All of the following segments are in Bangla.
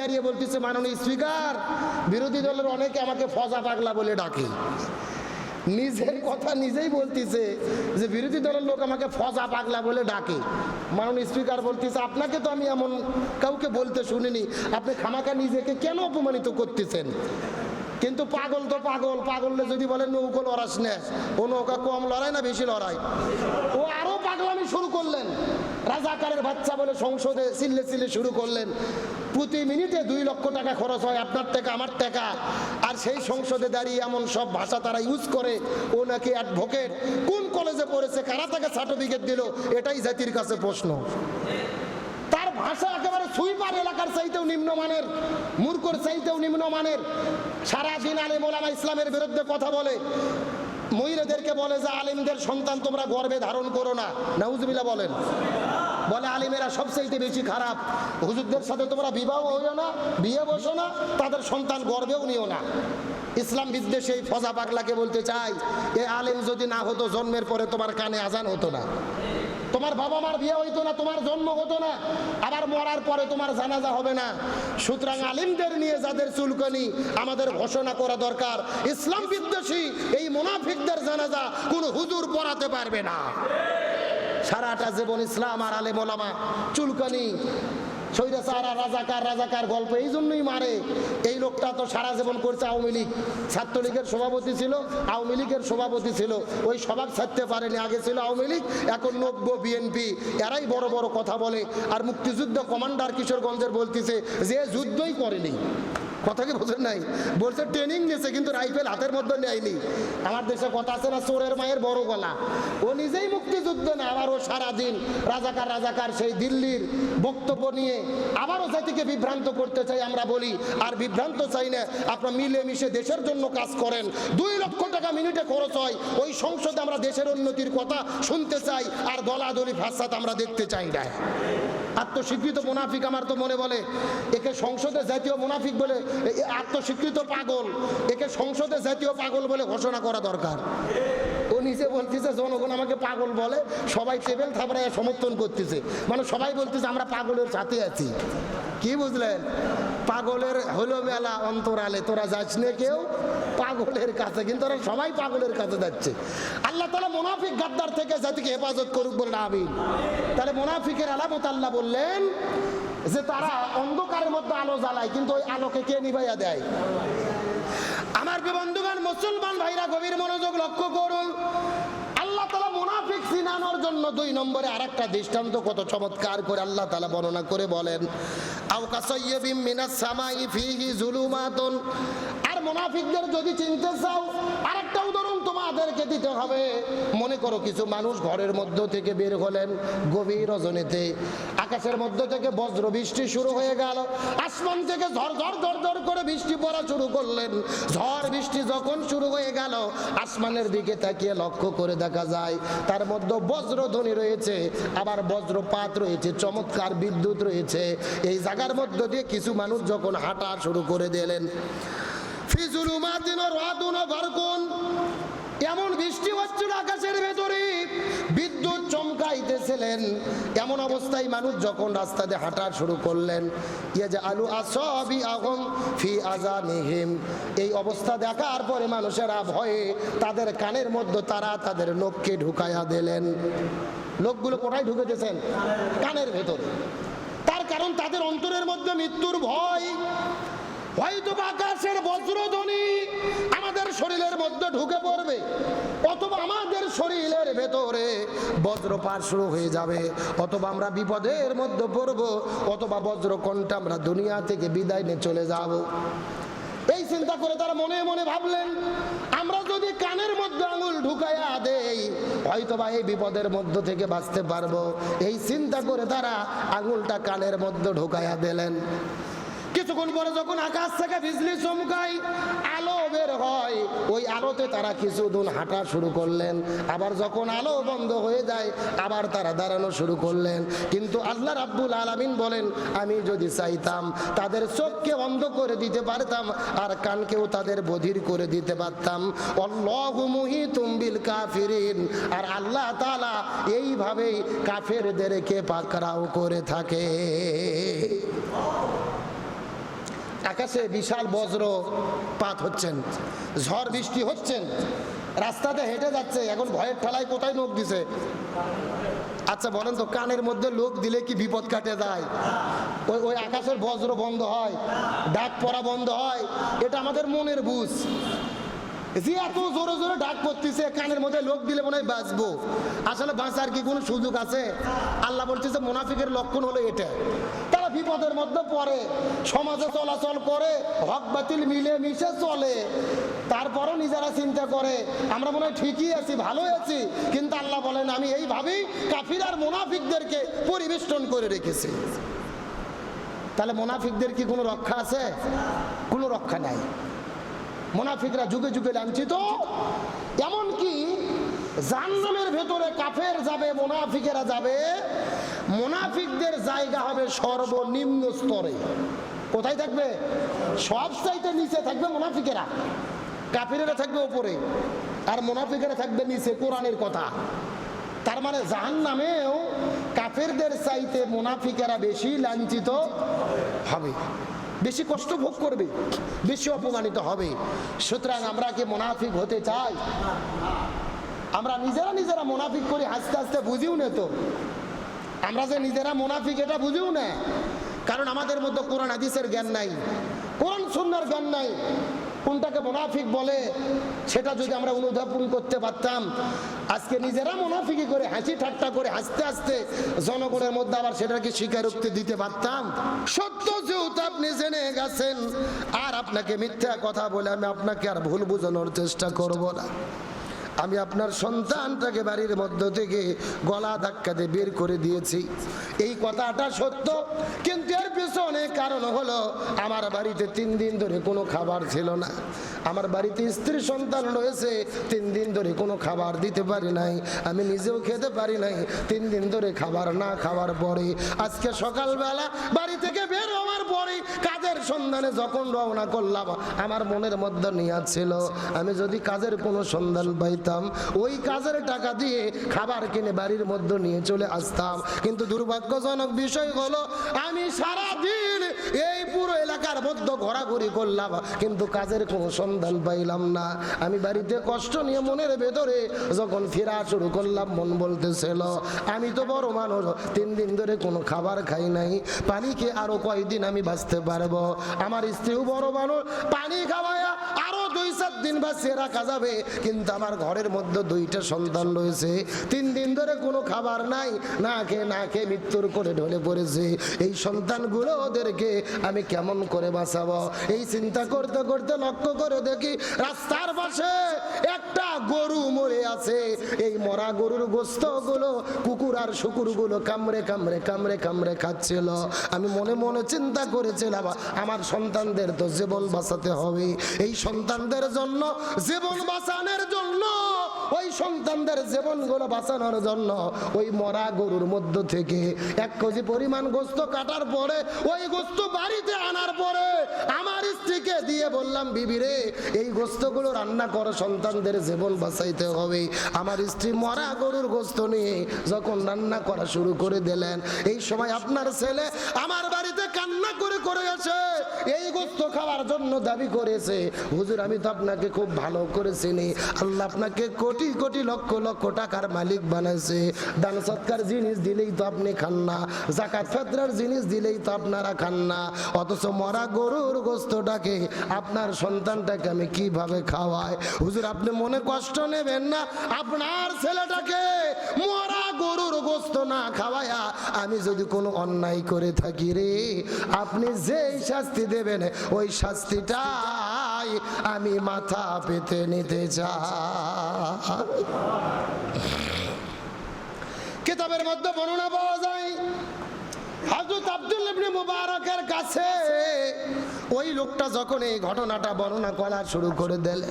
দাঁড়িয়ে বলতেছে, মাননীয় স্পিকার, বিরোধী দলের অনেকে আমাকে ফজা পাগলা বলে ডাকে। নিজের কথা নিজেই বলতেছে যে বিরোধী দলের লোক আমাকে ফজা পাগলা বলে ডাকে। মাননীয় স্পিকার বলতেছে, আপনাকে তো আমি এমন কাউকে বলতে শুনিনি, আপনি খামাখা নিজেকে কেন অপমানিত করতেছেন? কিন্তু পাগল তো পাগল, পাগললে যদি বলেন নৌকো লড়াস না, ও নৌকা কম লড়াই না বেশি লড়াই? ও আরো পাগলামি শুরু করলেন, রাজাকারের বাচ্চা বলে সংসদে চিল্লে চিল্লে শুরু করলেন। প্রতি মিনিটে 2 লক্ষ টাকা খরচ হয়, আপনার টাকা আমার টাকা, আর সেই সংসদে দাঁড়িয়ে এমন সব ভাষা তারা ইউজ করে। ও নাকি অ্যাডভোকেট, কোন কলেজে পড়েছে, কারা তাকে সার্টিফিকেট দিল, এটাই জাতির কাছে প্রশ্ন। তার ভাষা একেবারে সুইপার এলাকার চাইতেও নিম্নমানের, মূর্খর চাইতেও নিম্নমানের। সারাদিন আলেম ওলামা ইসলামের বিরুদ্ধে কথা বলে, মহিলাদেরকে বলে যে আলেমদের সন্তান তোমরা গর্ভে ধারণ করো না, নাউজুবিল্লাহ বলেন। বলে আলেমেরা সবচেয়ে বেশি খারাপ, হুজুরদের সাথে তোমরা বিবাহ হইও না, বিয়ে বসো না, তাদের সন্তান গর্ভেও নিও না। ইসলাম বিদ্বেষে এই ফজা পাগলাকে বলতে চাই, এ আলেম যদি না হতো, জন্মের পরে তোমার কানে আজান হতো না, তোমার বাবা মার বিয়ে হইতো না, তোমার জন্ম হতো না, আবার মরার পরে তোমার জানাজা হবে না। সুতরাং আলিমদের নিয়ে যাদের চুলকানি, আমাদের ঘোষণা করা দরকার, ইসলাম বিদ্বেষী এই মুনাফিকদের জানাজা কোন হুজুর পড়াতে পারবে না। সারাটা জীবন ইসলাম আর আলেম ওলামা চুলকানি, স্বৈরাচার আর রাজাকার, রাজাকার গল্প এই জন্যই মারে। এই লোকটা তো সারা জীবন করছে আওয়ামী লীগ, ছাত্রলীগের সভাপতি ছিল, আওয়ামী লীগের সভাপতি ছিল, ওই স্বভাব ছাড়তে পারেনি। আগে ছিল আওয়ামী লীগ, এখন নব্য বিএনপি, এরাই বড় বড় কথা বলে। আর মুক্তিযুদ্ধ কমান্ডার কিশোরগঞ্জের বলতেছে যে যুদ্ধই করেনি, কথা কি বোঝেন নাই? বলছে ট্রেনিং নিয়েছে কিন্তু রাইফেল হাতের মধ্যে নেয়নি। আমার দেশে কথা আছে না, চোরের মায়ের বড় গলা। ও নিজেই মুক্তিযুদ্ধ না, আবার ও সারাদিন রাজাকার রাজাকার সেই দিল্লির বক্তব্য নিয়ে আবারও জাতিকে বিভ্রান্ত করতে চাই। আমরা বলি আর বিভ্রান্ত চাই না, আপনারা মিলেমিশে দেশের জন্য কাজ করেন। 2 লক্ষ টাকা মিনিটে খরচ হয়, ওই সংসদে আমরা দেশের উন্নতির কথা শুনতে চাই, আর দলাদলি ফাসাদ আমরা দেখতে চাই না। আত্মস্বীকৃত মুনাফিক আমার তো মনে বলে, একে সংসদে জাতীয় মুনাফিক বলে, আত্মস্বীকৃত পাগল, একে সংসদে জাতীয় পাগল বলে ঘোষণা করা দরকার। ও নিজে বলতেছে জনগণ আমাকে পাগল বলে, সবাই টেবিল থাপড়ায় সমর্থন করতেছে, মানে সবাই বলতেছে আমরা পাগলের সাথে আছি। কি বুঝলেন? পাগলের হলো মেলা অন্তরালে, তোরা যাস না কেউ পাগলের কাছে, কিন্তু ওরা সবাই পাগলের কাছে যাচ্ছে। আল্লাহ তাআলা মুনাফিক গাদ্দার থেকে জাতিকে হেফাজত করুক বলে আমিন। তাহলে মুনাফিকের আলামত আল্লাহ বললেন যে তারা অন্ধকারের মধ্যে আলো জ্বালায়, কিন্তু ওই আলোকে কে নিভাইয়া দেয়? আমার বন্ধুগণ, মুসলমান ভাইরা গভীর মনোযোগ লক্ষ্য করুন। আল্লাহ তাআলা মুনাফিক চিনানোর জন্য 2 নম্বরে আরেকটা দৃষ্টান্ত কত চমৎকার করে আল্লাহ তাআলা বর্ণনা করে বলেন, আও কাসাইয়্যিবিম মিনাস সামাই ফীহি যুলুমাতুন। আর মুনাফিকদের যদি চিনতে চাও, আরেকটা উদাহরণ তোমাদেরকে দিতে হবে। মনে করো কিছু মানুষ ঘরের মধ্য থেকে বের হলেন গভীর রজনীতে, আকাশের মধ্য থেকে বজ্র বৃষ্টি শুরু হয়ে গেল, আসমান থেকে ঝরঝর ঝরঝর করে বৃষ্টি পড়া শুরু করলেন। ঝড় বৃষ্টি যখন শুরু হয়ে গেল, আসমানের দিকে তাকিয়ে লক্ষ্য করে দেখা যায় তার মধ্যে বজ্রধ্বনি রয়েছে, আবার বজ্রপাত রয়েছে, চমৎকার বিদ্যুৎ রয়েছে। এই জায়গার মধ্য দিয়ে কিছু মানুষ যখন হাঁটা শুরু করে দিলেন, এমন বৃষ্টি হচ্ছিল আকাশের ভেতরে, বিদ্যুৎ চমকাইতেছিলেন। এমন অবস্থায় মানুষ যখন রাস্তা দিয়ে হাঁটা শুরু করলেন, ইয়াজআলু আসাবিআহুম ফি আযানিহিম। এই অবস্থা দেখার পরে মানুষেরা ভয়ে তাদের কানের মধ্যে তারা তাদের নখকে ঢুকাইয়া দিলেন। লোকগুলো কোথায় ঢুকে দিয়েছেন? কানের ভেতরে। তার কারণ তাদের অন্তরের মধ্যে মৃত্যুর ভয়। হয়তো আকাশের বজ্রধ্বনি আমাদের শরীরের মধ্যে ঢুকে পড়বে, অথবা আমাদের শরীরের ভেতরে বজ্রপাত শুরু হয়ে যাবে, অথবা আমরা বিপদের মধ্যে পড়ব, অথবা বজ্রকণ্ঠে আমরা দুনিয়া থেকে বিদায় নিয়ে চলে যাব। এই চিন্তা করে তারা মনে মনে ভাবলেন, আমরা যদি কানের মধ্যে আঙুল ঢুকাইয়া দেই, হয়তোবা এই বিপদের মধ্য থেকে বাঁচতে পারবো। এই চিন্তা করে তারা আঙুলটা কানের মধ্যে ঢুকাইয়া দিলেন। কিছুক্ষণ পরে যখন আকাশ থেকে বিজলি চমকায়, আলো বের হয়, ওই আলোতে তারা কিছুদিন হাঁটা শুরু করলেন। আবার যখন আলো বন্ধ হয়ে যায়, আবার তারা দাঁড়ানো শুরু করলেন। কিন্তু আল্লাহ রাব্বুল আলামিন বলেন, আমি যদি চাইতাম তাদের চোখকে বন্ধ করে দিতে পারতাম, আর কানকেও তাদের বধির করে দিতে পারতাম। আল্লাহু মুহিতুম বিল কাফিরিন। আর আল্লাহ তাআলা এইভাবেই কাফেরদেরকে পাকড়াও করে থাকে। আকাশে বিশাল বজ্রপাত হচ্ছেন, ঝড় বৃষ্টি হচ্ছেন, রাস্তাতে হেঁটে যাচ্ছে, এখন ভয়ের ঠেলায় কোথায় নখ দিছে? আচ্ছা বলেন তো, কানের মধ্যে লোক দিলে কি বিপদ কাটে যায়? ওই আকাশের বজ্র বন্ধ হয়, ডাক পড়া বন্ধ হয়? এটা আমাদের মনের বুঝ। যে এত জোরে জোরে ডাক পড়তেছে, কানের মধ্যে লোক দিলে মনে হয় বাঁচবো। আসলে বাঁচার কি কোনো সুযোগ আছে? আল্লাহ বলতেছে মুনাফিকের লক্ষণ হলো এটা। তারা বিপদের মধ্যে পড়ে, সমাজে চলাচল করে, হক বাতিল মিলে মিশে চলে, তারপরও নিজেরা চিন্তা করে আমরা মনে হয় ঠিকই আছি, ভালোই আছি। কিন্তু আল্লাহ বলেন আমি এইভাবেই কাফির আর মুনাফিকদেরকে পরিবেষ্টন করে রেখেছি। তাহলে মুনাফিকদের কি কোনো রক্ষা আছে? কোনো রক্ষা নাই। মুনাফিকরা যুগে যুগে লাঞ্ছিত, এমনকি জাহান্নামের ভেতরে কাফের যাবে, মুনাফিকেরা যাবে, মুনাফিকদের জায়গা হবে সর্বনিম্ন স্তরে। কোথায় থাকবে? সব চাইতে নিচে থাকবে মুনাফিকেরা, কাফিরেরা থাকবে উপরে, আর মুনাফিকেরা থাকবে নিচে। কোরআনের কথা। তার মানে জাহান্নামেও কাফেরদের চাইতে মুনাফিকেরা বেশি লাঞ্ছিত হবে, বেশি কষ্ট ভোগ করবে, বেশি অপমানিত হবে। সুতরাং আমরা কি মুনাফিক হতে চাই? আমরা নিজেরা মুনাফিক করি, হাসতে হাসতে বুঝিও না তো আমরা যে নিজেরা মুনাফিক, এটা বুঝিও না। কারণ আমাদের মধ্যে কোরআন হাদিসের জ্ঞান নাই, কোরআন সুন্নাহর জ্ঞান নাই। কোনটাকে মুনাফিক বলে সেটা যদি আমরা অনুধাবন করতে পারতাম, আজকে নিজেরা মুনাফিকি করে হাসি ঠাট্টা করে হাসতে হাসতে জনগণের মধ্যে আবার সেটাকে স্বীকারোক্তি দিতে পারতাম। সত্য যেহেতু আপনি জেনে গেছেন, আর আপনাকে মিথ্যা কথা বলে আমি আপনাকে আর ভুল বোঝানোর চেষ্টা করব না। আমি আপনার সন্তানটাকে বাড়ির মধ্য থেকে গলা ধাক্কা দিয়ে বের করে দিয়েছি, এই কথাটা সত্য। কিন্তু এর পিছনে কারণ হলো আমার বাড়িতে 3 দিন ধরে কোনো খাবার ছিল না। আমার বাড়িতে স্ত্রী সন্তান রয়েছে, 3 দিন ধরে কোনো খাবার দিতে পারি নাই, আমি নিজেও খেতে পারি নাই। 3 দিন ধরে খাবার না খাওয়ার পরে আজকে সকালবেলা বাড়ি থেকে বের হওয়ার পরে কাজের সন্ধানে যখন রওনা করলাম, আমার মনের মধ্যে নিয়াত ছিল আমি যদি কাজের কোনো সন্ধান পাইতাম, ওই কাজের টাকা দিয়ে খাবার কিনে বাড়ির মধ্যে নিয়ে চলে আসতাম। কিন্তু দুর্ভাগ্যজনক বিষয় হলো আমি সারাদিন এই পুরো এলাকার মধ্যে ঘোরাঘুরি করলাম, কিন্তু কাজের কোনো সন্ধান পাইলাম না। আমি বাড়িতে কষ্ট নিয়ে মনের ভেতরে যখন ফেরা শুরু করলাম, মন বলতেছিল আমি তো বড় মানুষ, 3 দিন ধরে কোনো খাবার খাই নাই, পানি খেয়ে আরো কয়দিন আমি বাঁচতে পারবো। আমার স্ত্রীও বড় মানুষ, পানি খাওয়ায়া আরো 2-4 দিন বাঁচিয়ে রাখা যাবে। কিন্তু আমার ঘরের মধ্যে 2টা সন্তান রয়েছে, 3 দিন ধরে কোনো খাবার নাই, না খেয়ে মৃত্যুর করে ঢলে পড়েছে। এই সন্তানগুলো ওদেরকে আমি কেমন করে বাঁচাবো? এই চিন্তা করতে করতে লক্ষ্য করে দেখি রাস্তার পাশে একটা গরু মরে আছে। এই মরা গরুর গোশতগুলো কুকুর আর শুকুরগুলো কামড়ে কামড়ে কামড়ে কামড়ে খাচ্ছিল। আমি মনে মনে চিন্তা করেছিলাম আমার সন্তানদের তো জীবন বাঁচাতে হবে। এই সন্তানদের জন্য জীবন বাঁচানোর জন্য, ওই সন্তানদের জীবনগুলো বাঁচানোর জন্য ওই মরা গরুর মধ্য থেকে 1 কেজি পরিমাণ গোশত কাটার পরে, ওই গোশত বাড়িতে আনার পরে আমার স্ত্রীকে দিয়ে বললাম বিবি রে, এই গোশতগুলো রান্না করো, সন্তানদের জীবন বাঁচাইতে হবে। আমার স্ত্রী মরা গরুর গোশত নিয়ে যখন রান্না করা শুরু করে দিলেন, এই সময় আপনার ছেলে আমার বাড়িতে কান্না করে করে আসে, এই গোশত খাওয়ার জন্য দাবি করেছে। হুজুর আমি তো আপনাকে খুব ভালো করে চিনি, আল্লাহ আপনাকে কোটি কোটি লক্ষ লক্ষ টাকার মালিক বানাইছে, দান সৎকার জিনিস দিলেই তো আপনি খান না, যাকাত ফিতরার জিনিস দিলেই তো আপনারা খান না, অথচ মরা গরুর গোশতটাকে আপনার সন্তানটাকে আমি কিভাবে খাওয়াই? হুজুর আপনি মনে কষ্ট নেবেন না, আপনার ছেলেটাকে মরা গরুর গোশত না খাওয়ায়া আমি যদি কোনো অন্যায় করে থাকি রে, আপনি যেই শাস্তি দেবেন ওই শাস্তিটাই আমি মাথা পেতে নিতে চাই। কিতাবের মধ্যে বর্ণনা পাওয়া যায় হযরত আব্দুল্লাহ ইবনে মুবারকের কাছে ওই লোকটা যখন এই ঘটনাটা বর্ণনা করা শুরু করে দিল,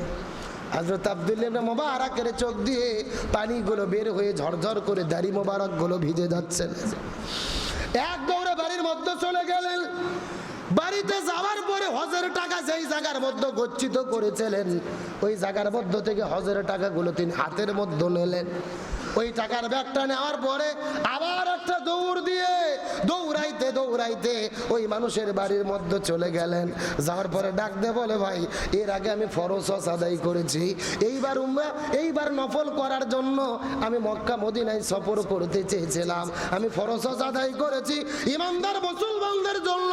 হযরত আব্দুল্লাহ ইবনে মুবারকের চোখ দিয়ে পানিগুলো বের হয়ে ঝরঝর করে দাড়ি মোবারকগুলো ভিজে যাচ্ছে। এক দৌড়ে বাড়ির মধ্যে চলে গেলেন। বাড়িতে যাওয়ার পরে হজের টাকা যেই জায়গার মধ্যে গচ্ছিত করেছিলেন, ওই জায়গার মধ্য থেকে হজের টাকাগুলো তিনি হাতের মধ্যে নিলেন। ওই টাকার ব্যাগটা নেওয়ার পরে আবার একটা দৌড় দিয়ে দৌড়াইতে দৌড়াইতে ওই মানুষের বাড়ির মধ্যে চলে গেলেন। যাওয়ার পরে ডাক দে বলে, ভাই এর আগে আমি ফরজ হজ আদায় করেছি, এইবার নফল করার জন্য আমি মক্কা মদিনায় সফর করতে চেয়েছিলাম। আমি ফরজ হজ আদায় করেছি। ইমানদার মুসলমানদের জন্য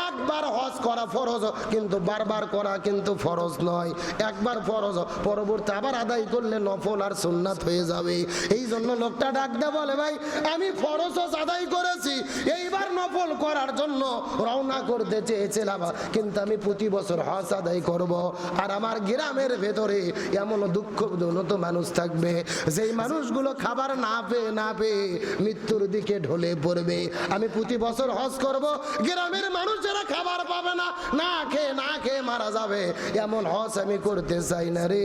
একবার হজ করা ফরজ, কিন্তু বারবার করা কিন্তু ফরজ নয়। একবার ফরজ, পরবর্তী আবার আদায় করলে নফল আর সুন্নাত হয়ে যাবে। এই জন্য লোকটা ডাক দে বলে, ভাই আমি ফরজ হজ আদায় করেছি, এইবার নফল করার জন্য রওনা করতে চেয়েছিলাম, কিন্তু আমি প্রতি বছর হজ আদায় করব। আর আমার গ্রামের ভেতরে এমন দুঃখজনক মানুষ থাকবে, যেই মানুষগুলো খাবার না পেয়ে মৃত্যুর দিকে ঢলে পড়বে। আমি প্রতি বছর হজ করব, গ্রামের মানুষেরা খাবার পাবে না, না খেয়ে মারা যাবে। এমন হজ আমি করতে চাই না রে।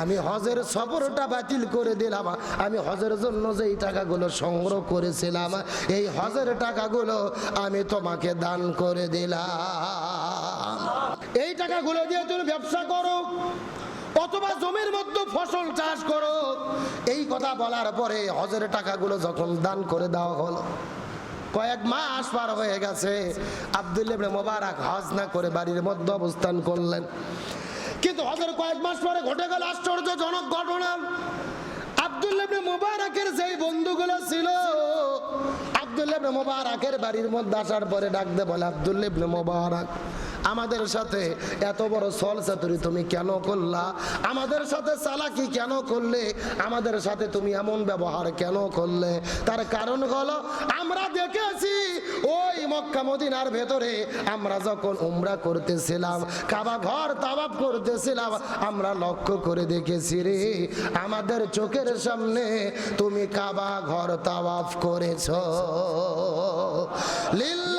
আমি হজের সফরটা বাতিল করে দিলাম। আমি হজের জন্য যেই টাকাগুলো সংগ্রহ করেছিলাম, এই হজের টাকাগুলো আমি তোমাকে দান করে দিলাম। এই টাকাগুলো দিয়ে তুমি ব্যবসা করো অথবা জমির মধ্যে ফসল চাষ করো। এই কথা বলার পরে হজের টাকাগুলো যখন দান করে দেওয়া হলো, কয়েক মাস পার হয়ে গেছে। আব্দুল্লাহ ইবনে মুবারক হজ না করে বাড়ির মধ্যে অবস্থান করলেন। কিন্তু হজের কয়েক মাস পরে ঘটে গেল আশ্চর্যজনক ঘটনা। আব্দুল্লাহ ইবনে মুবারকের যেই বন্ধুগুলো ছিল, আব্দুল্লাহ ইবনে মুবারকের বাড়ির মধ্যে আসার পরে ডাক দে বলে, আব্দুল্লাহ ইবনে মুবারক, আমাদের সাথে এত বড় ছলচাতুরি তুমি কেন করলা? আমাদের সাথে চালাকি কেন করলে? আমাদের সাথে তুমি এমন ব্যবহার কেন করলে? তার কারণ হলো, আমরা দেখেছি ওই মক্কা মদিনার ভেতরে আমরা যখন উমরা করতেছিলাম, কাবা ঘর তাওয়াফ করতেছিলাম, আমরা লক্ষ্য করে দেখেছি রে, আমাদের চোখের সামনে তুমি কাবা ঘর তাওয়াফ করেছো। লিল্লাহ